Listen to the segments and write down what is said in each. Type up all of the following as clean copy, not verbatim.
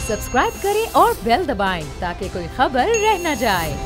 Subscribe करें और bell दबाएं ताकि कोई खबर रह न जाए।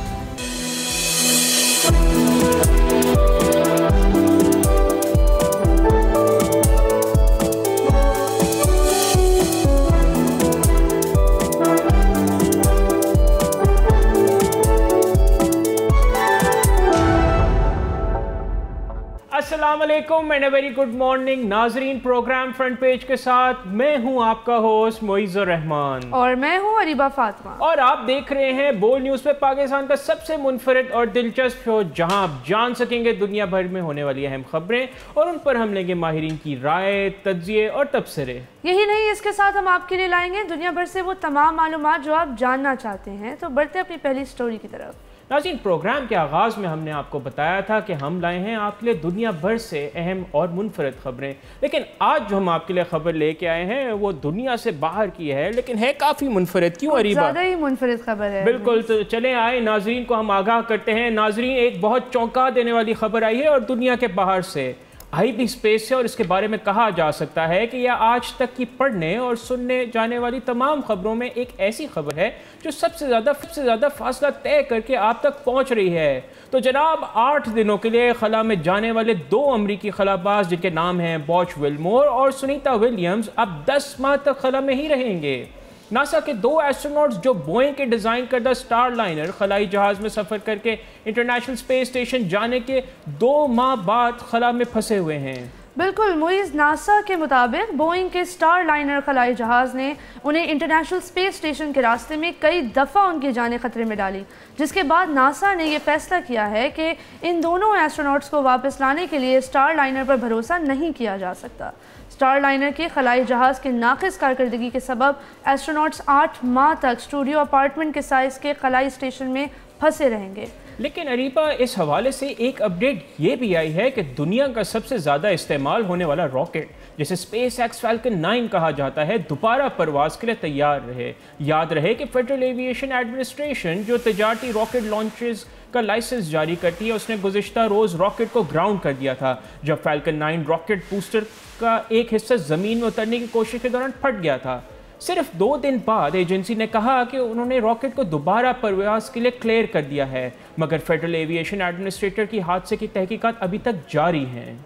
अस्सलामुअलैकुम and a very good morning नाजरीन। प्रोग्राम फ्रंट पेज के साथ मैं हूं आपका होस्ट मोइज़ुर रहमान और मैं हूं अरीबा फातिमा और आप देख रहे हैं बोल न्यूज़ पे पाकिस्तान का सबसे मुनफरिद और दिलचस्प शो, जहां आप जान सकेंगे दुनिया भर में होने वाली अहम खबरें और उन पर हम लेंगे माहिरीन की राय, तज्जिए और तबसरे। यही नहीं, इसके साथ हम आपके लिए लाएंगे दुनिया भर से वो तमाम मालूमात जो आप जानना चाहते हैं। तो बढ़ते अपनी पहली स्टोरी की तरफ। नाज़रीन, प्रोग्राम के आगाज़ में हमने आपको बताया था कि हम लाए हैं आपके लिए दुनिया भर से अहम और मुनफरद खबरें, लेकिन आज जो हम आपके लिए खबर लेके आए हैं वो दुनिया से बाहर की है, लेकिन है काफ़ी मुनफरद। क्यों अरीबा? ज़्यादा ही मुनफरद खबर है। बिल्कुल, तो चले आए नाजरीन को हम आगाह करते हैं। नाजरीन, एक बहुत चौंका देने वाली खबर आई है और दुनिया के बाहर से आई भी स्पेस से, और इसके बारे में कहा जा सकता है कि यह आज तक की पढ़ने और सुनने जाने वाली तमाम खबरों में एक ऐसी खबर है जो सबसे ज़्यादा फासला तय करके आप तक पहुंच रही है। तो जनाब, 8 दिनों के लिए खला में जाने वाले 2 अमरीकी खलाबाज जिनके नाम हैं बॉच विल्मोर और सुनीता विलियम्स अब 10 माह तक खला में ही रहेंगे। नासा के 2 एस्ट्रोनॉट्स जो बोइंग के डिज़ाइन करदा स्टार लाइनर खलाई जहाज़ में सफ़र करके इंटरनेशनल स्पेस स्टेशन जाने के 2 माह बाद खला में फंसे हुए हैं। बिल्कुल मुइज़, नासा के मुताबिक बोइंग के स्टार लाइनर खलाई जहाज़ ने उन्हें इंटरनेशनल स्पेस स्टेशन के रास्ते में कई दफ़ा उनकी जानें खतरे में डाली, जिसके बाद नासा ने यह फैसला किया है कि इन दोनों एस्ट्रोनॉट्स को वापस लाने के लिए स्टार लाइनर पर भरोसा नहीं किया जा सकता। स्टार लाइनर के खलाई जहाज़ के नाक़िस कारकर्दगी के सबब एस्ट्रोनॉट्स 8 माह तक स्टूडियो अपार्टमेंट के साइज़ के खलाई स्टेशन में फंसे रहेंगे। लेकिन अरीबा, इस हवाले से एक अपडेट ये भी आई है कि दुनिया का सबसे ज़्यादा इस्तेमाल होने वाला रॉकेट, जिसे स्पेस एक्स फैल्कन 9 कहा जाता है, दोबारा परवाज़ के लिए तैयार रहे। याद रहे कि फेडरल एविएशन एडमिनिस्ट्रेशन जो तजारती रॉकेट लॉन्चेस का लाइसेंस जारी करती है, उसने गुज़िश्ता रोज़ रॉकेट को ग्राउंड कर दिया था जब फैल्कन 9 रॉकेट बूस्टर का एक हिस्सा ज़मीन में उतरने की कोशिश के दौरान फट गया था। सिर्फ 2 दिन बाद एजेंसी ने कहा कि उन्होंने रॉकेट को दोबारा परवाज़ के लिए क्लियर कर दिया है, मगर फेडरल एविएशन एडमिनिस्ट्रेटर की हादसे की तहकीकात अभी तक जारी हैं।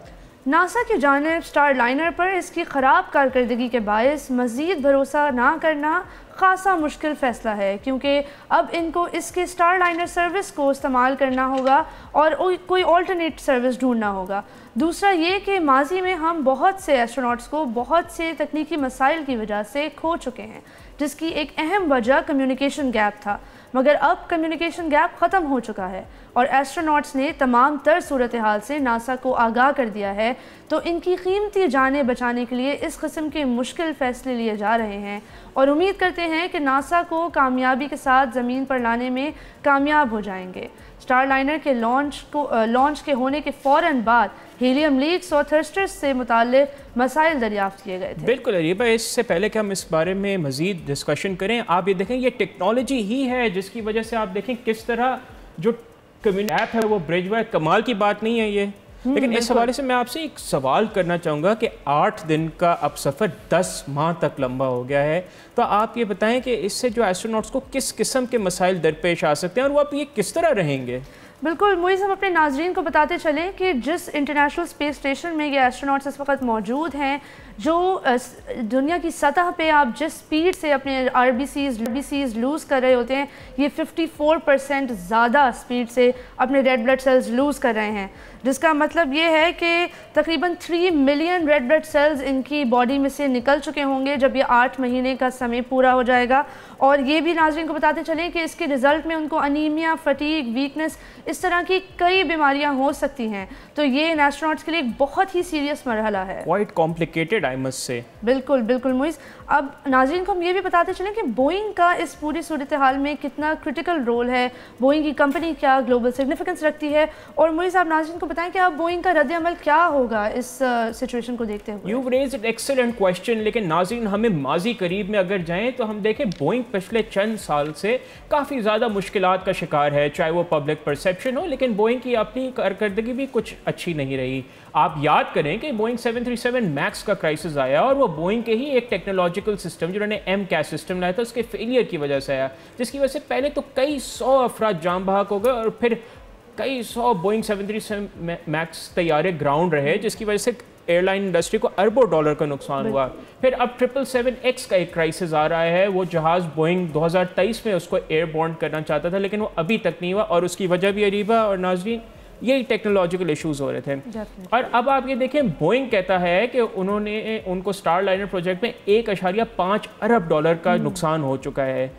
नासा की जानिब स्टार लाइनर पर इसकी ख़राब कारकर्दगी के बायस मज़ीद भरोसा ना करना खासा मुश्किल फ़ैसला है, क्योंकि अब इनको इसके स्टार लाइनर सर्विस को इस्तेमाल करना होगा और कोई ऑल्टरनेट सर्विस ढूंढना होगा। दूसरा ये कि माजी में हम बहुत से एस्ट्रोनॉट्स को बहुत से तकनीकी मसाइल की वजह से खो चुके हैं, जिसकी एक अहम वजह कम्युनिकेशन गैप था, मगर अब कम्युनिकेशन गैप ख़त्म हो चुका है और एस्ट्रोनॉट्स ने तमाम तर सूरत हाल से नासा को आगाह कर दिया है। तो इनकी कीमती जानें बचाने के लिए इस किस्म के मुश्किल फ़ैसले लिए जा रहे हैं और उम्मीद करते हैं कि नासा को कामयाबी के साथ ज़मीन पर लाने में कामयाब हो जाएंगे। स्टार लाइनर के लॉन्च के होने के फ़ौरन बाद हीलियम लीक्स और थ्रस्टर्स से मुताल्लिक मसाइल दरियाफ्त किए गए थे। बिल्कुल अरीबा, इससे पहले कि हम इस बारे में मज़ीद डिस्कशन करें, आप ये देखें ये टेक्नोलॉजी ही है जिसकी वजह से आप देखें किस तरह जो कम्युनिटी ऐप है वो ब्रिज हुआ है। कमाल की बात नहीं है ये। लेकिन इस हवाले से मैं आपसे एक सवाल करना चाहूँगा कि 8 दिन का अब सफ़र 10 माह तक लंबा हो गया है, तो आप ये बताएं कि इससे जो एस्ट्रोनॉट्स को किस किस्म के मसाइल दरपेश आ सकते हैं और वो अब ये किस तरह रहेंगे? बिल्कुल मुइज़, हम अपने नाजरीन को बताते चलें कि जिस इंटरनेशनल स्पेस स्टेशन में ये एस्ट्रोनॉट्स इस वक्त मौजूद हैं, जो दुनिया की सतह पे आप जिस स्पीड से अपने आरबीसीज लूज़ कर रहे होते हैं, ये 54% ज़्यादा स्पीड से अपने रेड ब्लड सेल्स लूज़ कर रहे हैं, जिसका मतलब ये है कि तकरीबन 3 मिलियन रेड ब्लड सेल्स इनकी बॉडी में से निकल चुके होंगे जब ये 8 महीने का समय पूरा हो जाएगा। और ये भी नाज़रीन को बताते चलें कि इसके रिज़ल्ट में उनको अनीमिया, फटीग, वीकनेस, इस तरह की कई बीमारियां हो सकती हैं। तो ये इन एस्ट्रोनॉट्स के लिए एक बहुत ही सीरियस मरहला है। Quite complicated I must say. बिल्कुल बिल्कुल मुइज़, अब नाज़रीन को हम ये भी बताते चलें कि बोइंग का इस पूरी सूरत हाल में कितना क्रिटिकल रोल है, बोइंग की कंपनी क्या ग्लोबल सिग्निफिकेंस रखती है। और मुइज़, आप नाज़रीन को बताएं कि अब बोइंग का रद्द-ए-अमल क्या होगा इस सिचुएशन को देखते हुए? You've raised an excellent question, लेकिन नाज़रीन हमें माजी करीब में अगर जाएं तो हम देखें बोइंग पिछले चंद साल से काफ़ी ज़्यादा मुश्किलात का शिकार है, चाहे वो पब्लिक परसेप्शन हो, लेकिन बोइंग की अपनी कारकर्दगी भी कुछ अच्छी नहीं रही। आप याद करें कि बोइंग 737 मैक्स का क्राइसिस आया और वो बोइंग के ही एक टेक्नोलॉजिकल सिस्टम जिन्होंने MCAS सिस्टम लाया था उसके फेलियर की वजह से आया, जिसकी वजह से पहले तो कई 100 अफराद जान बहक हो गए और फिर कई 100 बोइंग 737 मैक्स तैयारे ग्राउंड रहे, जिसकी वजह से एयरलाइन इंडस्ट्री को अरबों डॉलर का नुकसान हुआ। फिर अब 777X का एक क्राइसिस आ रहा है। वो जहाज़ बोइंग 2023 में उसको एयरबोर्न करना चाहता था, लेकिन वो अभी तक नहीं हुआ और उसकी वजह भी अरीबा और नाज़रीन यही टेक्नोलॉजिकल इश्यूज हो रहे थे। और अब आप ये देखें, बोइंग कहता है कि उनको स्टार लाइनर प्रोजेक्ट में 1.5 अरब डॉलर का नुकसान हो चुका है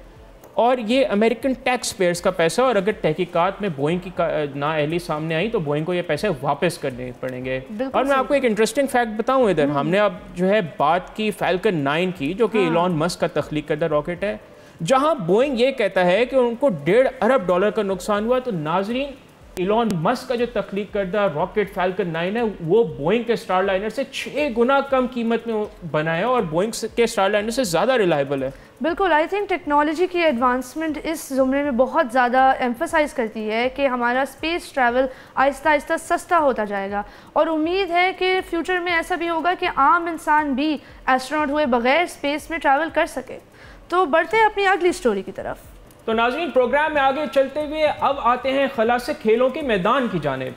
और ये अमेरिकन टैक्स पेयर्स का पैसा, और अगर तहकीकात में बोइंग की नाअहली सामने आई तो बोइंग को ये पैसे वापस करने पड़ेंगे। और मैं आपको एक इंटरेस्टिंग फैक्ट बताऊं, इधर हमने अब जो है बात की फैल्कन 9 की, जो कि इलॉन मस्क का तख्लीक करदा रॉकेट है, जहां बोइंग ये कहता है कि उनको 1.5 अरब डॉलर का नुकसान हुआ। तो नाजरीन, इलॉन मस्क का जो तख्लीक करदा रॉकेट फैल्कन 9 है वो बोइंग के स्टार लाइनर से 6 गुना कम कीमत में बना है और बोइंग के स्टार लाइनर से ज़्यादा रिलायबल है। बिल्कुल, आई थिंक टेक्नोलॉजी की एडवांसमेंट इस ज़ुमरे में बहुत ज़्यादा एम्फसाइज़ करती है कि हमारा स्पेस ट्रैवल आहिस्ता आहिस्ता सस्ता होता जाएगा और उम्मीद है कि फ्यूचर में ऐसा भी होगा कि आम इंसान भी एस्ट्रोनॉट हुए बगैर स्पेस में ट्रैवल कर सके। तो बढ़ते हैं अपनी अगली स्टोरी की तरफ। तो नाज़रीन, प्रोग्राम में आगे चलते हुए अब आते हैं खलासे खेलों के मैदान की जानिब।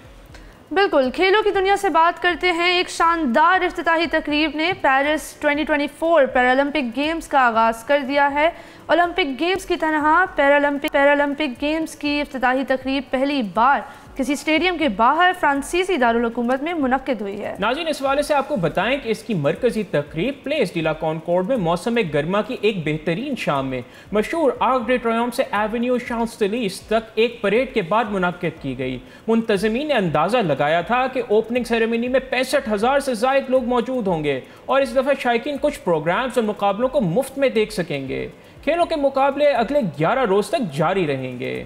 बिल्कुल, खेलों की दुनिया से बात करते हैं। एक शानदार इफ्तिताही तकरीब ने पेरिस 2024 पैरालंपिक गेम्स का आगाज़ कर दिया है। ओलंपिक गेम्स की तरह पैरालंपिक गेम्स की इफ्तिताही तकरीब पहली बार किसी स्टेडियम के बाहर फ्रांसीसी दारुल हुकूमत में मुनक्किद हुई है। नाज़रीन, इस वाले से आपको बताएं कि इसकी मरकजी तकरीब प्लेस डी ला कॉनकॉर्ड में मौसम गर्मा की एक बेहतरीन शाम में मशहूर आर्क डे ट्रायम्फ से एवेन्यू शांस-एलिज़ तक एक परेड के बाद मुनक्किद की गई। मुंतज़मीन ने अंदाज़ा लगाया था कि ओपनिंग सेरेमनी में 65,000 से ज़ायद लोग मौजूद होंगे और इस दफ़ा शायकीन कुछ प्रोग्राम्स और मुकाबलों को मुफ्त में देख सकेंगे। खेलों के मुकाबले अगले 11 रोज़ तक जारी रहेंगे।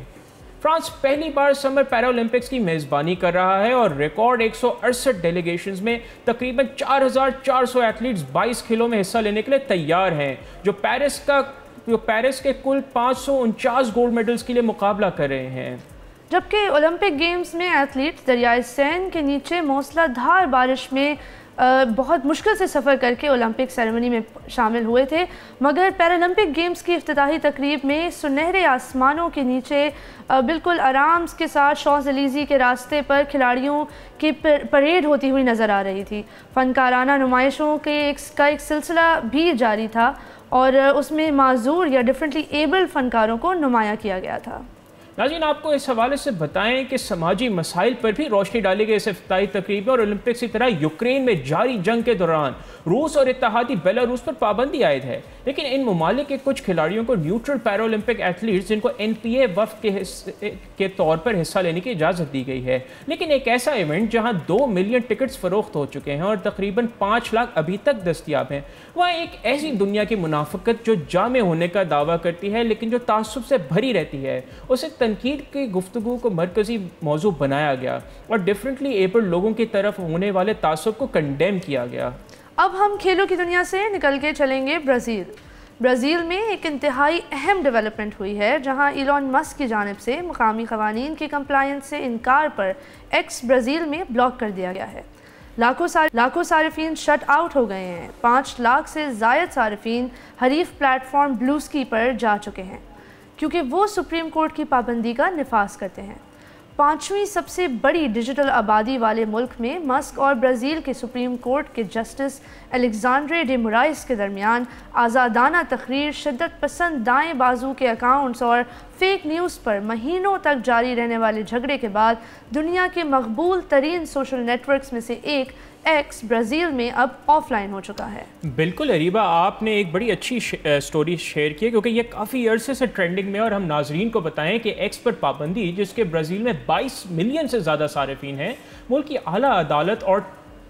फ्रांस पहली बार समर पैरा ओलंपिक्स की मेज़बानी कर रहा है और रिकॉर्ड 168 डेलीगेशंस में तकरीबन 4,400 एथलीट्स 22 खेलों में हिस्सा लेने के लिए तैयार हैं, जो पेरिस के कुल 549 गोल्ड मेडल्स के लिए मुकाबला कर रहे हैं। जबकि ओलंपिक गेम्स में एथलीट्स दरियाए सैन के नीचे मूसलाधार बारिश में बहुत मुश्किल से सफ़र करके ओलंपिक सेरेमनी में शामिल हुए थे, मगर पैरालंपिक गेम्स की इफ्तिताही तकरीब में सुनहरे आसमानों के नीचे बिल्कुल आराम के साथ शांस-एलिज़े के रास्ते पर खिलाड़ियों की परेड होती हुई नज़र आ रही थी। फ़नकाराना नुमाइशों के एक सिलसिला भी जारी था और उसमें माजूर या डिफरेंटली एबल्ड फ़नकारों को नुमाया किया गया था। नाज़रीन, आपको इस हवाले से बताएं कि समाजी मसाइल पर भी रोशनी डाली गई इस इफ्तिताही तकरीब में और ओलंपिक्स की तरह यूक्रेन में जारी जंग के दौरान रूस और इत्तेहादी बेलारूस पर पाबंदी आयद है, लेकिन इन ममालिक के कुछ खिलाड़ियों को न्यूट्रल पैरा ओलंपिक एथलीट्स जिनको NPA वफ़द के तौर पर हिस्सा लेने की इजाज़त दी गई है। लेकिन एक ऐसा इवेंट जहाँ 2 मिलियन टिकट्स फ़रोख्त हो चुके हैं और तकरीबन 5 लाख अभी तक दस्तियाब हैं, वह एक ऐसी दुनिया की मुनाफिकत जो जामे होने का दावा करती है लेकिन जो तासुब से भरी रहती है, उसे तनकीद की गुफ्तगू को मरकजी मौजू बनाया गया और डिफरेंटली एबल्ड लोगों की तरफ होने वाले तासुब को कंडेम किया गया। अब हम खेलों की दुनिया से निकल के चलेंगे ब्राज़ील में एक इंतहाई अहम डेवलपमेंट हुई है, जहां इलॉन मस्क की जानिब से मुकामी क़वानीन की कंप्लायंस से इनकार पर एक्स ब्राज़ील में ब्लॉक कर दिया गया है। लाखों सारिफीन शट आउट हो गए हैं। 5 लाख से ज़ायद सारिफीन हरीफ प्लेटफॉर्म ब्लूस्की पर जा चुके हैं क्योंकि वो सुप्रीम कोर्ट की पाबंदी का निफाज करते हैं। 5वीं सबसे बड़ी डिजिटल आबादी वाले मुल्क में मस्क और ब्राज़ील के सुप्रीम कोर्ट के जस्टिस अलेक्जेंड्रे डे मोराइस के दरमियान आज़ादाना तकरीर, शिद्दत पसंद दाएं बाजू के अकाउंट्स और फेक न्यूज़ पर महीनों तक जारी रहने वाले झगड़े के बाद दुनिया के मकबूल तरीन सोशल नेटवर्क्स में से एक एक्स ब्राज़ील में अब ऑफलाइन हो चुका है। बिल्कुल अरीबा, आपने एक बड़ी अच्छी स्टोरी शेयर की है क्योंकि ये काफ़ी अरसे से ट्रेंडिंग में, और हम नाजरीन को बताएं कि एक्स पर पाबंदी जिसके ब्राज़ील में 22 मिलियन से ज़्यादा सारिफीन हैं, मुल्क की आला अदालत और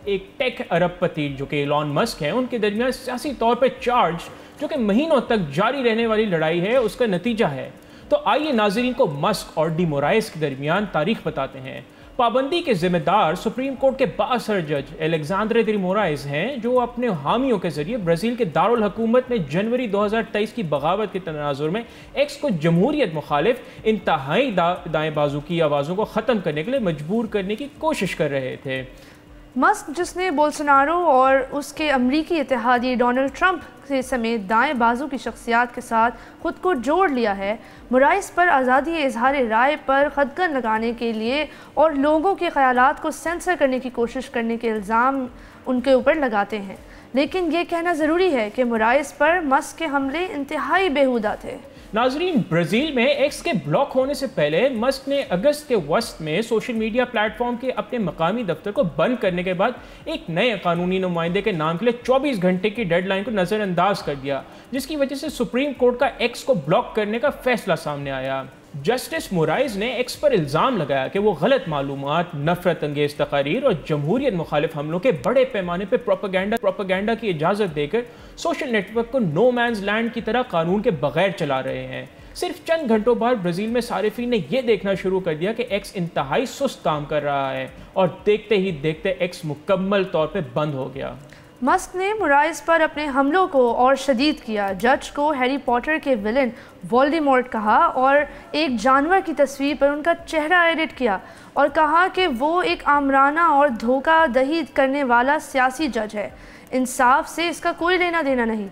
एक टेक अरबपति जो कि इलॉन मस्क हैं उनके दरमियान सियासी तौर पर चार्ज जो कि महीनों तक जारी रहने वाली लड़ाई है उसका नतीजा है। तो आइए नाजरीन को मस्क और डी मोराइस के दरमियान तारीख बताते हैं। पाबंदी के जिम्मेदार सुप्रीम कोर्ट के बासर जज एलेक्जेंड्रो दे मोराइस हैं, जो अपने हामियों के जरिए ब्राज़ील के दारुल हुकूमत में जनवरी 2023 की बगावत के तनाजुर में एक्स को जमहूरियत मुखालिफ इंतहाई दाएं बाजू की आवाज़ों को ख़त्म करने के लिए मजबूर करने की कोशिश कर रहे थे। मस्क, जिसने बोल्सोनारो और उसके अमरीकी इत्तेहादी डोनाल्ड ट्रंप से समेत दाएं बाजू की शख्सियात के साथ खुद को जोड़ लिया है, मोराइस पर आज़ादी इजहार राय पर खदगन लगाने के लिए और लोगों के ख़यालात को सेंसर करने की कोशिश करने के इल्ज़ाम उनके ऊपर लगाते हैं। लेकिन ये कहना ज़रूरी है कि मोराइस पर मस्क के हमले इंतहाई बेहुदा थे। नाजरीन, ब्राज़ील में एक्स के ब्लॉक होने से पहले मस्क ने अगस्त के वस्त में सोशल मीडिया प्लेटफॉर्म के अपने मकामी दफ्तर को बंद करने के बाद एक नए कानूनी नुमाइंदे के नाम के लिए 24 घंटे की डेडलाइन को नज़रअंदाज कर दिया, जिसकी वजह से सुप्रीम कोर्ट का एक्स को ब्लॉक करने का फैसला सामने आया। जस्टिस मोराइस ने एक्स पर इल्ज़ाम लगाया कि वो गलत मालूमात, नफरत अंगेज तकारीर और जमहूरियत मुखालिफ हमलों के बड़े पैमाने पर प्रोपेगेंडा की इजाज़त देकर सोशल नेटवर्क को नो मैंस लैंड की तरह कानून के बगैर चला रहे हैं। सिर्फ चंद घंटों बाद ब्राज़ील में सारिफीन ने यह देखना शुरू कर दिया कि एक्स इंतहाई सुस्त काम कर रहा है और देखते ही देखते एक्स मुकम्मल तौर पर बंद हो गया। मस्क ने मोराइस पर अपने हमलों को और शदीद किया, जज को हैरी पॉटर के विलन वोल्डेमॉर्ट कहा और एक जानवर की तस्वीर पर उनका चेहरा एडिट किया और कहा कि वो एक आमराना और धोखा दही करने वाला सियासी जज है। इंसाफ से इसका कोई लेना देना नहीं।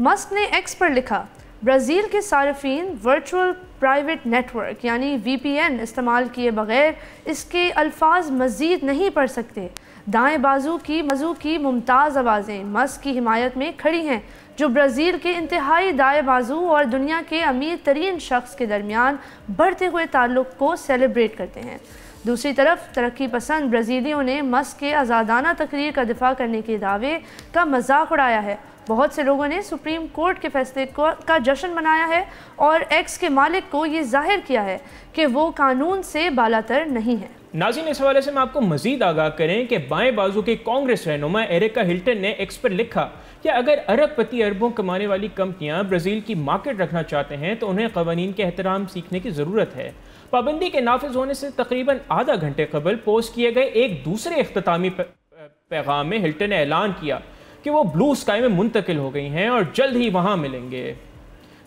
मस्क ने एक्स पर लिखा, ब्राज़ील के सार्फिन वर्चुअल प्राइवेट नेटवर्क यानी VPN इस्तेमाल किए बगैर इसके अल्फाज मज़ीद नहीं पढ़ सकते। दाएं बाजू की मुमताज़ आवाज़ें मस्क की हिमायत में खड़ी हैं, जो ब्राज़ील के इंतहाई दाएं बाजू और दुनिया के अमीर तरीन शख्स के दरमियान बढ़ते हुए ताल्लुक़ को सेलिब्रेट करते हैं। दूसरी तरफ तरक्की पसंद ब्राज़ीलियों ने मस्क के आज़ादाना तकरीर का दिफा करने के दावे का मजाक उड़ाया है। बहुत से लोगों ने सुप्रीम कोर्ट के फैसले का जश्न मनाया है और एक्स के मालिक को ये जाहिर किया है कि वो कानून से बालातर नहीं है। नाज़रीन, इस हवाले से मैं आपको मजीद आगाह करें कि बाएं बाजू के कांग्रेस रहनुमा एरिका हिल्टन ने एक्स पर लिखा कि अगर अरबपति अरबों कमाने वाली कंपनियां ब्राज़ील की मार्केट रखना चाहते हैं तो उन्हें क़वानीन के एहतराम सीखने की ज़रूरत है। पाबंदी के नाफिज होने से तकरीबन आधा घंटे कबल पोस्ट किए गए एक दूसरे इख्तितामी पैगाम में हिल्टन ने ऐलान किया कि वो ब्लू स्काई में मुंतकिल हो गई हैं और जल्द ही वहाँ मिलेंगे।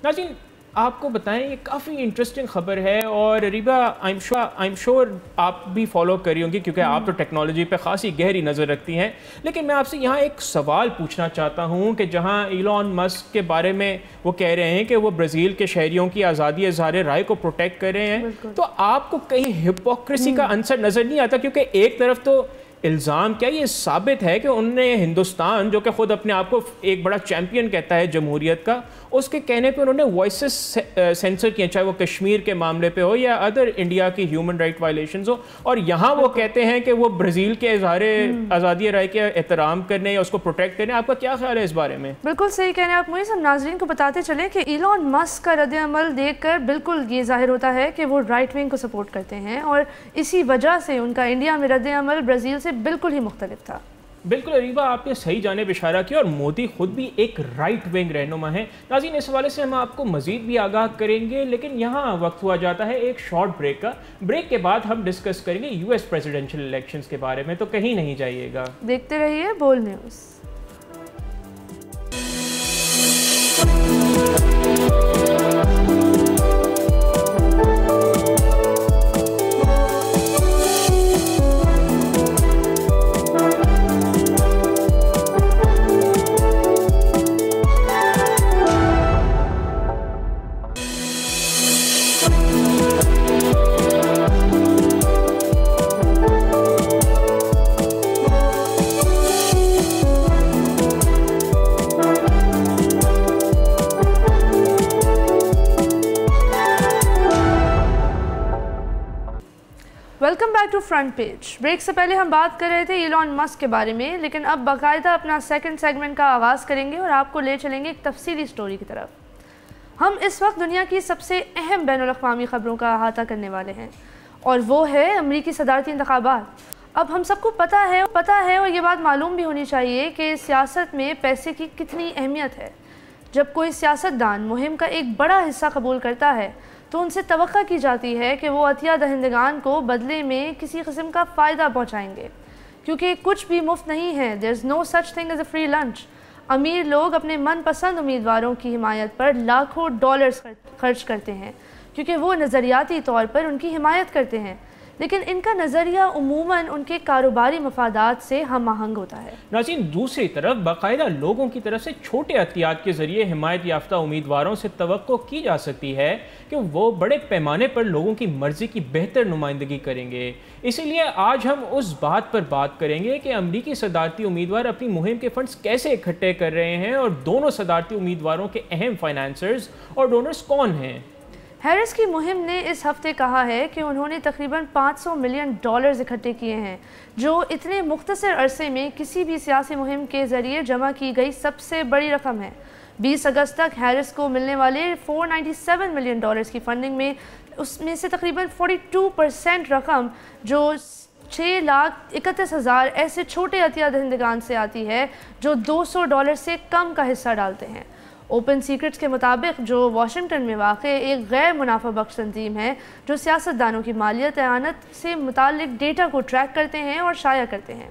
नाज़रीन, आपको बताएं, ये काफ़ी इंटरेस्टिंग खबर है और रिबा आई एम श्योर आप भी फॉलो करी होंगी क्योंकि आप तो टेक्नोलॉजी पे ख़ासी गहरी नज़र रखती हैं। लेकिन मैं आपसे यहाँ एक सवाल पूछना चाहता हूँ कि जहाँ इलॉन मस्क के बारे में वो कह रहे हैं कि वो ब्राज़ील के शहरियों की आज़ादी इज़हार राय को प्रोटेक्ट कर रहे हैं, तो आपको कहीं हिपोक्रेसी का अंसर नज़र नहीं आता? क्योंकि एक तरफ तो इल्ज़ाम क्या ये साबित है कि उनने हिंदुस्तान, जो कि ख़ुद अपने आप को एक बड़ा चैम्पियन कहता है जमहूरियत का, उसके कहने पे उन्होंने वॉइसेस सेंसर किए, चाहे वो कश्मीर के मामले पे हो या अदर इंडिया की ह्यूमन राइट वायलेशंस हो, और यहाँ वो कहते हैं कि वो ब्राज़ील के इज़हार आज़ादी राय के एहतराम करने या उसको प्रोटेक्ट करने। आपका क्या ख्याल है इस बारे में? बिल्कुल सही कह रहे हैं आप। मुझे सब नाज़रीन को बताते चले कि इलॉन मस्क का रद्द अमल देख कर बिल्कुल ये जाहिर होता है कि वो राइट विंग को सपोर्ट करते हैं और इसी वजह से उनका इंडिया में रद्द अमल ब्राज़ील से बिल्कुल ही मुख्तलिफ था। बिल्कुल अरीबा, आपने सही जानिब इशारा किया और मोदी खुद भी एक राइट विंग रहनुमा है। नाज़रीन, इस हवाले से हम आपको मजीद भी आगाह करेंगे, लेकिन यहाँ वक्त हुआ जाता है एक शॉर्ट ब्रेक का। ब्रेक के बाद हम डिस्कस करेंगे US प्रेसिडेंशियल इलेक्शंस के बारे में, तो कहीं नहीं जाइएगा, देखते रहिए Bol news. Welcome back to front page. Break से पहले हम बात कर रहे थे इलॉन मस्क के बारे में, लेकिन अब बाकायदा अपना सेकंड सेगमेंट का आगाज़ करेंगे और आपको ले चलेंगे एक तफसीली स्टोरी की तरफ। हम इस वक्त दुनिया की सबसे अहम बैनुल-अक़वामी ख़बरों का अहाता करने वाले हैं और वो है अमरीकी सदारती इंतख़ाबात। अब हम सबको पता है और ये बात मालूम भी होनी चाहिए कि सियासत में पैसे की कितनी अहमियत है। जब कोई सियासतदान मुहिम का एक बड़ा हिस्सा कबूल करता है तो उनसे तवक्का की जाती है कि वो अतिया दहिंदगान को बदले में किसी किस्म का फ़ायदा पहुँचाएँगे, क्योंकि कुछ भी मुफ्त नहीं है। There is no such thing as a free lunch. अमीर लोग अपने मनपसंद उम्मीदवारों की हिमायत पर लाखों डॉलर्स खर्च करते हैं, क्योंकि वो नज़रियाती तौर पर उनकी हिमायत करते हैं, लेकिन इनका नज़रिया उमूमन उनके कारोबारी मफादात से हम आहंग होता है। नाज़रीन, दूसरी तरफ बाकायदा लोगों की तरफ से छोटे एहतियात के ज़रिए हिमायत याफ्ता उम्मीदवारों से तवक्को की जा सकती है कि वो बड़े पैमाने पर लोगों की मर्ज़ी की बेहतर नुमाइंदगी करेंगे। इसीलिए आज हम उस बात पर बात करेंगे कि अमरीकी सदारती उम्मीदवार अपनी मुहिम के फंड्स कैसे इकट्ठे कर रहे हैं और दोनों सदारती उम्मीदवारों के अहम फाइनेंसर्स और डोनर्स कौन हैं। हैरिस की मुहिम ने इस हफ्ते कहा है कि उन्होंने तकरीबन 500 मिलियन डॉलर्स इकट्ठे किए हैं, जो इतने मुख्तसर अरसे में किसी भी सियासी मुहिम के ज़रिए जमा की गई सबसे बड़ी रकम है। 20 अगस्त तक हैरिस को मिलने वाले 497 मिलियन डॉलर्स की फंडिंग में उसमें से तकरीबन 42% रकम, जो 6,31,000 ऐसे छोटे अतिया दहिंदगान से आती है जो $200 से कम का हिस्सा डालते हैं। ओपन सीक्रेट्स के मुताबिक, जो वाशिंगटन में वाक़ एक गैर मुनाफा बख्श तंजीम है जो सियासतदानों की मालियत एआनत से मुतालिक डेटा को ट्रैक करते हैं और शाया करते हैं।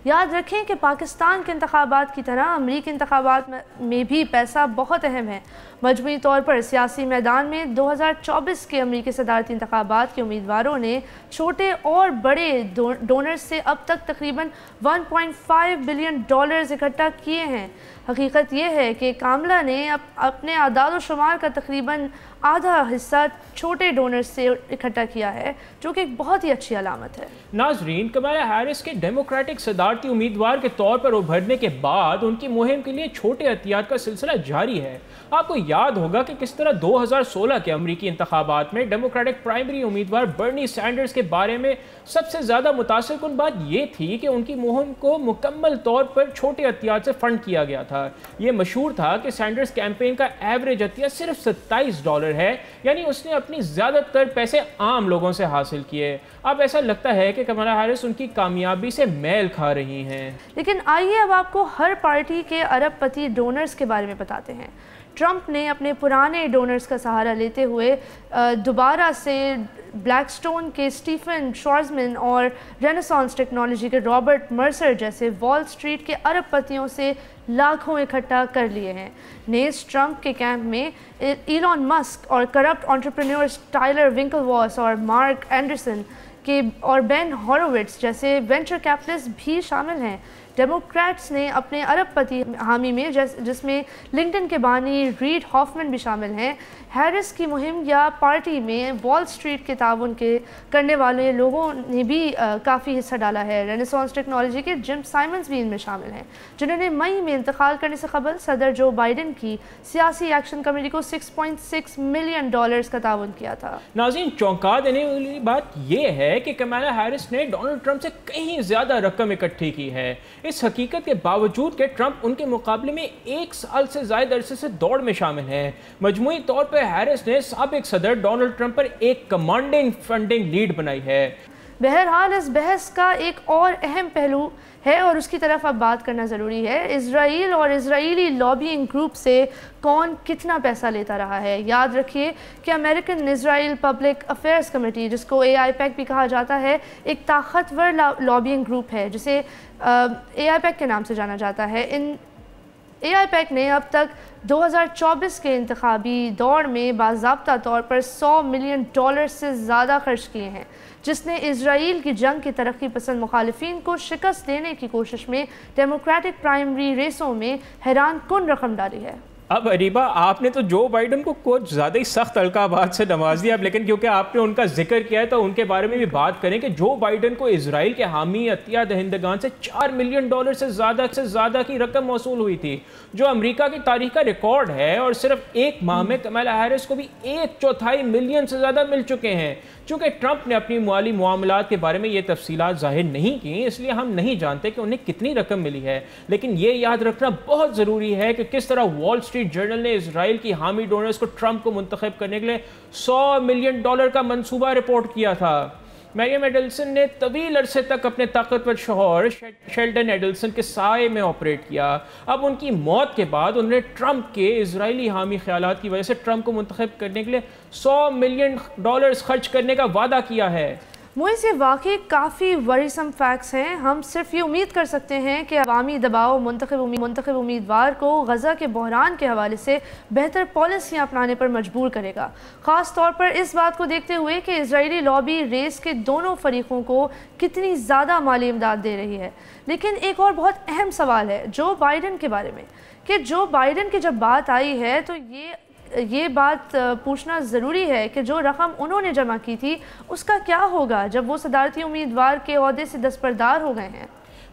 याद रखें कि पाकिस्तान के इंतखाबात की तरह अमरीकी इंतखाबात में भी पैसा बहुत अहम है। मजमूई तौर पर सियासी मैदान में 2024 के अमरीकी सदारती इंतखाबात के उम्मीदवारों ने छोटे और बड़े डोनर्स से अब तक तकरीबन 1.5 बिलियन डॉलर्स इकट्ठा किए हैं। हकीकत यह है कि कामला ने अपने आदाद शुमार का तकरीबन आधा हिस्सा छोटे डोनर्स से इकट्ठा किया है, जो कि एक बहुत ही अच्छी अलामत है। नाजरीन, कमाला हैरिस के डेमोक्रेटिक सदारती उम्मीदवार के तौर पर उभरने के बाद उनकी मुहिम के लिए छोटे एहतियात का सिलसिला जारी है। आपको याद होगा कि किस तरह 2016 के अमरीकी इंतखाबात में डेमोक्रेटिक प्राइमरी उम्मीदवार बर्नी सैंडर्स के बारे में सबसे ज़्यादा मुतासिरकुन बात यह थी कि उनकी मुहिम को मुकम्मल तौर पर छोटे एहतियात से फंड किया गया था। यह मशहूर था कि सैंडर्स कैंपेन का एवरेज एहतियात सिर्फ $27 है, यानी उसने अपनी ज़्यादातर पैसे आम लोगों से हासिल किए। अब ऐसा लगता है कि कमला हैरिस उनकी कामयाबी से मैल खा रही हैं। लेकिन आइए अब आपको हर पार्टी के अरबपति डोनर्स के बारे में बताते हैं। ट्रंप ने अपने पुराने डोनर्स का सहारा लेते हुए दोबारा से ब्लैकस्टोन के स्टीफन शॉर्जमैन और रेनेसांस टेक्नोलॉजी के रॉबर्ट मर्सर जैसे वॉल स्ट्रीट के अरबपतियों से लाखों इकट्ठा कर लिए हैं। नेस ट्रंप के कैंप में इलॉन मस्क और करप्ट एंटरप्रेन्योर्स टाइलर विंकलवॉस और मार्क एंडरसन के और बेन हॉरोविट्स जैसे वेंचर कैपिटलिस्ट भी शामिल हैं। डेमोक्रेट्स ने अपने अरबपति हामी में जिसमें लिंकन के बानी रीड हॉफमैन भी शामिल हैं, हैरिस की मुहिम या पार्टी में वॉल स्ट्रीट के ताउन करने वाले लोगों ने भी काफ़ी हिस्सा डाला है। रेनेसांस टेक्नोलॉजी के जिम साइमंस भी इनमें शामिल हैं, जिन्होंने मई में इंतकाल करने से कबल सदर जो बाइडन की सियासी एक्शन कमेटी को $6.6 मिलियन का ताउन किया था। नाज़रीन, चौंका देने वाली बात यह है कि कमला हैरिस ने डोनाल्ड ट्रंप से कहीं ज़्यादा रकम इकट्ठी की है। इस हकीकत के बावजूद कि ट्रंप उनके मुकाबले में 1 साल से ज़्यादा अरसे से दौड़ में शामिल हैं, मजमूई तौर पर हैरिस ने साबिक सदर डोनाल्ड ट्रंप पर एक कमांडिंग फंडिंग लीड बनाई है। बहरहाल इस बहस का एक और अहम पहलू है और उसकी तरफ अब बात करना ज़रूरी है। इजराइल और इजरायली लॉबिंग ग्रुप से कौन कितना पैसा लेता रहा है। याद रखिए कि American Israel public affairs committee, जिसको AIPAC भी कहा जाता है, एक ताकतवर लॉबिंग ग्रुप है जिसे AIPAC के नाम से जाना जाता है। AIPAC ने अब तक 2024 के इंतखाबी दौर में बाज़ाब्ता तौर पर $100 मिलियन से ज़्यादा खर्च किए हैं, जिसने इजराइल की जंग की तरक्की पसंद मुखालिफिन को शिकस्त देने की कोशिश में डेमोक्रेटिक प्राइमरी रेसों में हैरान कुन रकम डाली है। अब अरीबा, आपने तो जो बाइडन को कुछ ज़्यादा ही सख्त अलकाबात से नवाज दिया, लेकिन क्योंकि आपने उनका जिक्र किया है तो उनके बारे में भी बात करें कि जो बाइडन को इजराइल के हामी अतिया दहिंदगान से $4 मिलियन से ज़्यादा की रकम मौसूल हुई थी, जो अमेरिका की तारीख का रिकॉर्ड है। और सिर्फ एक माह में कमला हैरिस को भी 1/4 मिलियन से ज़्यादा मिल चुके हैं। चूँकि ट्रंप ने अपनी माली मामलात के बारे में ये तफसीलात जाहिर नहीं की, इसलिए हम नहीं जानते कि उन्हें कितनी रकम मिली है। लेकिन ये याद रखना बहुत ज़रूरी है कि किस तरह वॉल स्ट्रीट जर्नल ने इजराइल की हामी डोनर्स को ट्रंप को मुंतखब करने के लिए $100 मिलियन का मंसूबा रिपोर्ट किया था। मैरियम एडेल्सन ने तवील अरसे तक अपने ताकतवर शौहर शेल्डन एडेल्सन के साए में ऑपरेट किया। अब उनकी मौत के बाद उन्होंने ट्रंप के इजरायली हामी ख्यालात की वजह से ट्रंप को मुंतखब करने के लिए $100 मिलियन खर्च करने का वादा किया है। मोइस, ये वाकई काफ़ी वरीसम फैक्ट्स हैं। हम सिर्फ ये उम्मीद कर सकते हैं कि अवामी दबाव मुंतखब उम्मीदवार को गज़ा के बहरान के हवाले से बेहतर पॉलिसियाँ अपनाने पर मजबूर करेगा, ख़ास तौर पर इस बात को देखते हुए कि इजरायली लॉबी रेस के दोनों फरीकों को कितनी ज़्यादा माली इमदाद दे रही है। लेकिन एक और बहुत अहम सवाल है जो बाइडन के बारे में, कि जो बाइडन की जब बात आई है तो ये बात पूछना ज़रूरी है कि जो रकम उन्होंने जमा की थी उसका क्या होगा जब वो सदारती उम्मीदवार के ओहदे से दस्तबरदार हो गए हैं।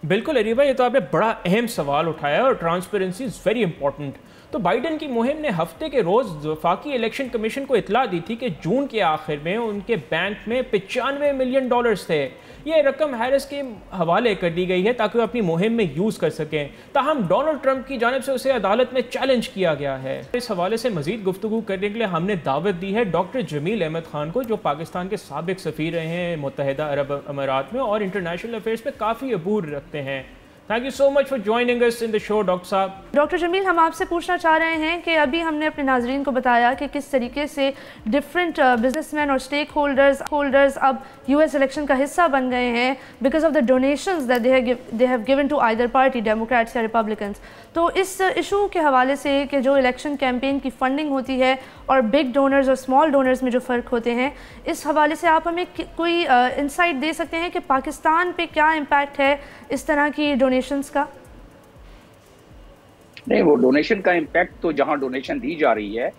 बिल्कुल अरीबा, ये तो आपने बड़ा अहम सवाल उठाया और ट्रांसपेरेंसी इज़ वेरी इंपॉर्टेंट। तो बाइडन की मुहिम ने हफ्ते के रोज़ वफाकी इलेक्शन कमीशन को इतला दी थी कि जून के आखिर में उनके बैंक में $95 मिलियन थे। ये रकम हैरिस के हवाले कर दी गई है ताकि वो अपनी मुहिम में यूज़ कर सकें। ताहम डोनाल्ड ट्रंप की जानिब से उसे अदालत में चैलेंज किया गया है। इस हवाले से मज़ीद गुफ्तगू करने के लिए हमने दावत दी है डॉक्टर जमील अहमद खान को, जो पाकिस्तान के साबिक सफ़ीर रहे हैं मुत्तहिदा अरब अमारात में और इंटरनेशनल अफेयर्स में काफ़ी अबूर रखते हैं। Thank you so much for joining us in the show doctor साहब। डॉक्टर जमील, हम आपसे पूछना चाह रहे हैं कि अभी हमने अपने नाजरीन को बताया कि किस तरीके से डिफरेंट बिजनेसमैन और स्टेक होल्डर्स अब यूएस इलेक्शन का हिस्सा बन गए हैं because of the donations that they have given to either party, Democrats या रिपब्लिकन्स। तो इस इशू के हवाले से कि जो इलेक्शन कैंपेन की फंडिंग होती है और बिग डोनर्स और स्मॉल डोनर्स में जो फ़र्क होते हैं, इस हवाले से आप हमें कोई इंसाइट दे सकते हैं कि पाकिस्तान पे क्या इम्पैक्ट है इस तरह की डोनेशंस का? नहीं, वो डोनेशन का इम्पैक्ट तो जहां डोनेशन दी जा रही है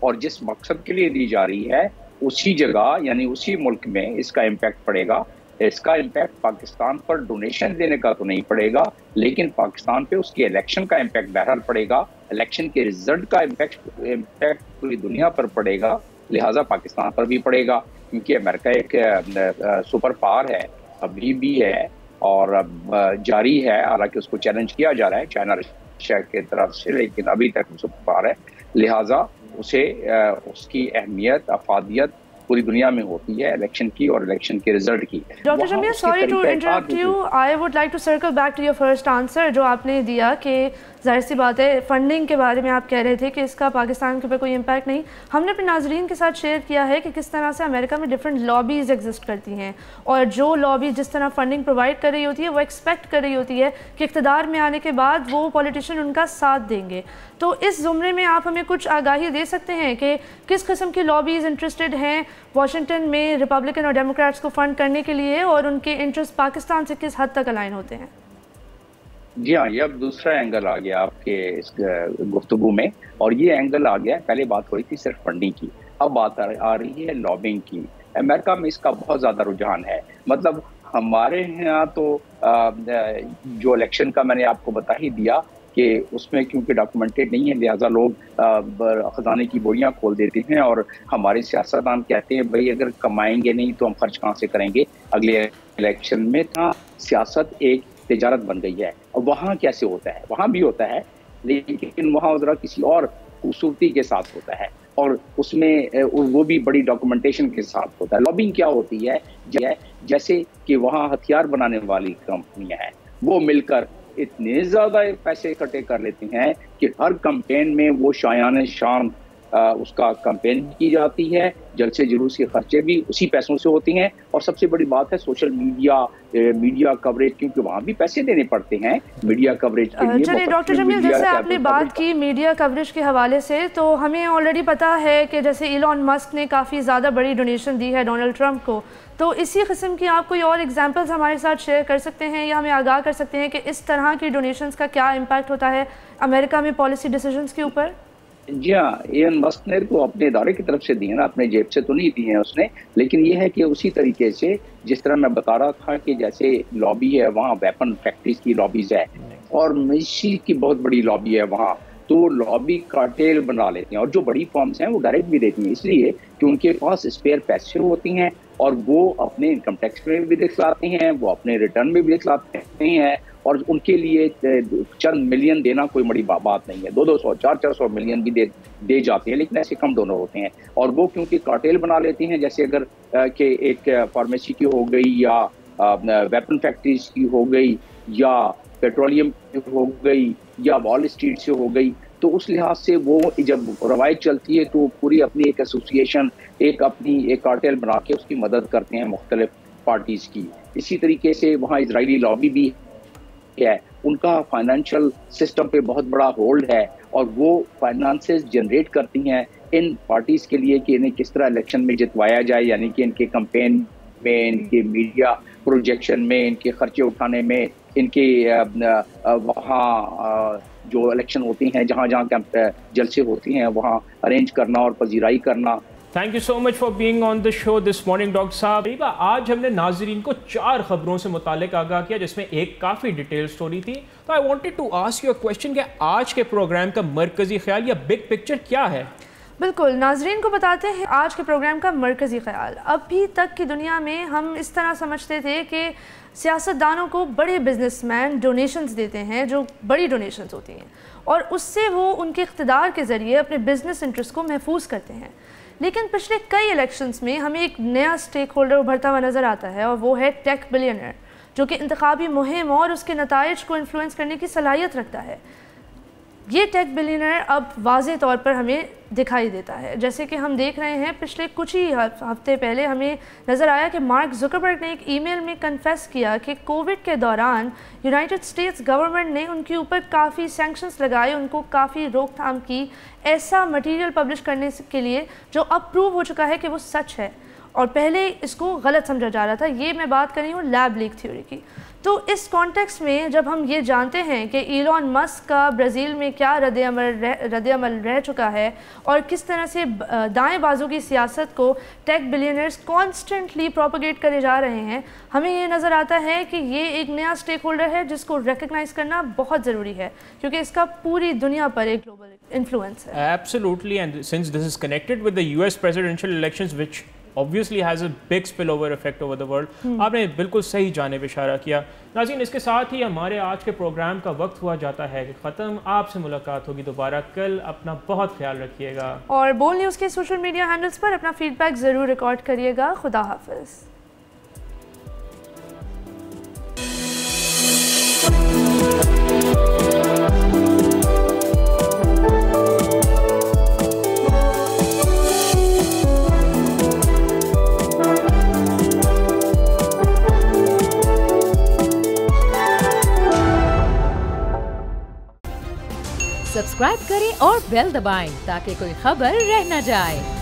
और जिस मकसद के लिए दी जा रही है उसी जगह यानी उसी मुल्क में इसका इम्पैक्ट पड़ेगा। इसका इम्पैक्ट पाकिस्तान पर डोनेशन देने का तो नहीं पड़ेगा, लेकिन पाकिस्तान पे उसके इलेक्शन का इम्पैक्ट बहरहाल पड़ेगा। इलेक्शन के रिजल्ट का इम्पैक्ट पूरी दुनिया पर पड़ेगा, लिहाजा पाकिस्तान पर भी पड़ेगा, क्योंकि अमेरिका एक सुपर पावर है, अभी भी है और जारी है। हालांकि उसको चैलेंज किया जा रहा है चाइना रशिया की तरफ से, लेकिन अभी तक सुपर पावर है। लिहाजा उसे उसकी अहमियत, अफादियत पूरी दुनिया में होती है इलेक्शन की और इलेक्शन के रिजल्ट की। Doctor Jamil, sorry to interrupt you, I would like to circle back to your first answer जो आपने दिया कि जाहिर सी बात है फंडिंग के बारे में आप कह रहे थे कि इसका पाकिस्तान के ऊपर कोई इम्पैक्ट नहीं। हमने अपने नाजरीन के साथ शेयर किया है कि किस तरह से अमेरिका में डिफरेंट लॉबीज़ एग्जिस्ट करती हैं और जो लॉबी जिस तरह फंडिंग प्रोवाइड कर रही होती है वो एक्सपेक्ट कर रही होती है कि इक़्तिदार में आने के बाद वो पॉलिटिशियन उनका साथ देंगे। तो इस ज़ुमरे में आप हमें कुछ आगाही दे सकते हैं कि किस किस्म की लॉबीज़ इंटरेस्टेड हैं वाशिंगटन में रिपब्लिकन और डेमोक्रेट्स को फंड करने के लिए और उनके इंटरेस्ट पाकिस्तान से किस हद तक अलाइन होते हैं? जी हाँ, ये अब दूसरा एंगल आ गया आपके इस गुफ्तगू में, और ये एंगल आ गया, पहले बात हो रही थी सिर्फ फंडिंग की, अब बात आ रही है लॉबिंग की। अमेरिका में इसका बहुत ज़्यादा रुझान है। मतलब हमारे यहाँ तो जो इलेक्शन का मैंने आपको बता ही दिया कि उसमें क्योंकि डॉक्यूमेंटेड नहीं है, लिहाजा लोग खजाने की बोरियां खोल देते हैं और हमारे सियासतदान कहते हैं भाई अगर कमाएंगे नहीं तो हम खर्च कहाँ से करेंगे। अगले इलेक्शन में था सियासत एक तिजारत बन गई है। और वहाँ कैसे होता है? वहाँ भी होता है, लेकिन वहाँ ज़रा किसी और खूबसूरती के साथ होता है और उसमें वो भी बड़ी डॉक्यूमेंटेशन के साथ होता है। लॉबिंग क्या होती है? जैसे कि वहाँ हथियार बनाने वाली कंपनियां हैं, वो मिलकर इतने ज़्यादा पैसे इकट्ठे कर लेते हैं कि हर कैंपेन में वो शायान शान उसका कैंपेन की जाती है, जलसे जुलूस के खर्चे भी उसी पैसों से होती हैं। और सबसे बड़ी बात है सोशल मीडिया कवरेज, क्योंकि वहाँ भी पैसे देने पड़ते हैं मीडिया कवरेज के लिए। चलिए डॉक्टर जमील, जैसे आपने बात की मीडिया कवरेज के हवाले से, तो हमें ऑलरेडी पता है कि जैसे इलॉन मस्क ने काफ़ी ज़्यादा बड़ी डोनेशन दी है डोनाल्ड ट्रंप को, तो इसी किस्म की आप कोई और एग्जांपल्स हमारे साथ शेयर कर सकते हैं या हमें आगाह कर सकते हैं कि इस तरह की डोनेशंस का क्या इम्पैक्ट होता है अमेरिका में पॉलिसी डिसीजंस के ऊपर? जी हाँ, इलॉन मस्क ने तो अपने इदारे की तरफ से दिए ना, अपने जेब से तो नहीं दिए हैं उसने, लेकिन ये है कि उसी तरीके से जिस तरह मैं बता रहा था कि जैसे लॉबी है वहाँ वेपन फैक्ट्रीज की लॉबीज है और मवेशी की बहुत बड़ी लॉबी है वहाँ, तो लॉबी कार्टेल बना लेते हैं और जो बड़ी फर्म्स हैं वो डायरेक्ट भी देती हैं, इसलिए कि उनके पास स्पेयर पैसे होती हैं और वो अपने इनकम टैक्स में भी दिखलाते हैं, वो अपने रिटर्न में भी दिखलाते हैं और उनके लिए चंद मिलियन देना कोई बड़ी बात नहीं है। 200, 400 मिलियन भी दे जाते हैं, लेकिन ऐसे कम डोनर होते हैं और वो क्योंकि कार्टेल बना लेते हैं। जैसे अगर के एक फार्मेसी की हो गई या वेपन फैक्ट्रीज की हो गई या पेट्रोलियम हो गई या वॉल स्ट्रीट से हो गई, तो उस लिहाज से वो जब रवायत चलती है तो पूरी अपनी एक एसोसिएशन, एक कार्टेल बना के उसकी मदद करते हैं मुख्तलिफ पार्टीज़ की। इसी तरीके से वहाँ इजरायली लॉबी भी है, उनका फाइनेंशियल सिस्टम पे बहुत बड़ा होल्ड है और वो फाइनेंसेस जनरेट करती हैं इन पार्टीज़ के लिए कि इन्हें किस तरह इलेक्शन में जितवाया जाए, यानी कि इनके कैंपेन में, इनके मीडिया प्रोजेक्शन में, इनके खर्चे उठाने में, इनके वहाँ जो इलेक्शन होती हैं, जहाँ जहाँ जलसे होती हैं, वहाँ अरेंज करना और पजीराई करना। Thank you so much for being on the show this morning doctor साहब। आज हमने नाजरीन को 4 खबरों से मुतालिक आगाह किया, जिसमें एक काफ़ी डिटेल स्टोरी थी। तो I wanted to ask you a question कि आज के प्रोग्राम का मरकजी ख्याल या बिग पिक्चर क्या है? बिल्कुल, नाजरीन को बताते हैं आज के प्रोग्राम का मरकज़ी ख्याल। अभी तक की दुनिया में हम इस तरह समझते थे कि सियासतदानों को बड़े बिजनेसमैन डोनेशंस देते हैं, जो बड़ी डोनेशंस होती हैं, और उससे वो उनके इक़्तिदार के ज़रिए अपने बिजनेस इंटरेस्ट को महफूज करते हैं। लेकिन पिछले कई इलेक्शंस में हमें एक नया स्टेक होल्डर उभरता हुआ नज़र आता है, और वो है टेक बिलियनर, जो कि इंतखाबी मुहिम और उसके नताइज को इन्फ्लुएंस करने की सलाहियत रखता है। ये टेक बिलियनर अब वाज़े तौर पर हमें दिखाई देता है, जैसे कि हम देख रहे हैं पिछले कुछ ही हफ्ते पहले हमें नज़र आया कि मार्क जुकरबर्ग ने एक ईमेल में कन्फेस किया कि कोविड के दौरान यूनाइटेड स्टेट्स गवर्नमेंट ने उनके ऊपर काफ़ी सैंक्शंस लगाए, उनको काफ़ी रोकथाम की, ऐसा मटेरियल पब्लिश करने के लिए जो अब प्रूव हो चुका है कि वो सच है, और पहले इसको गलत समझा जा रहा था। ये मैं बात कर रही हूँ लैब लीक थ्योरी की। तो इस कॉन्टेक्स्ट में जब हम ये जानते हैं कि इलॉन मस्क का ब्राज़ील में क्या रद्द-ए-अमल रह चुका है और किस तरह से दाएं बाजू की सियासत को टेक बिलियनर्स कॉन्स्टेंटली प्रोपोगेट करे जा रहे हैं, हमें ये नज़र आता है कि ये एक नया स्टेक होल्डर है जिसको रिकग्नाइज करना बहुत ज़रूरी है, क्योंकि इसका पूरी दुनिया पर एक ग्लोबल इन्फ्लुएंस है। Absolutely, and since this is connected with the US presidential elections which obviously has a big spillover effect over the world. आपने बिल्कुल सही जानिब इशारा किया। नाज़रीन, इसके साथ ही हमारे आज के प्रोग्राम का वक्त हुआ जाता है कि ख़त्म। आपसे मुलाकात होगी दोबारा कल। अपना बहुत ख्याल रखिएगा और बोल न्यूज़ के सोशल मीडिया हैंडल्स पर अपना फीडबैक ज़रूर रिकॉर्ड करिएगा। खुदा हाफिज़। सब्सक्राइब करें और बेल दबाएं ताकि कोई खबर रह न जाए।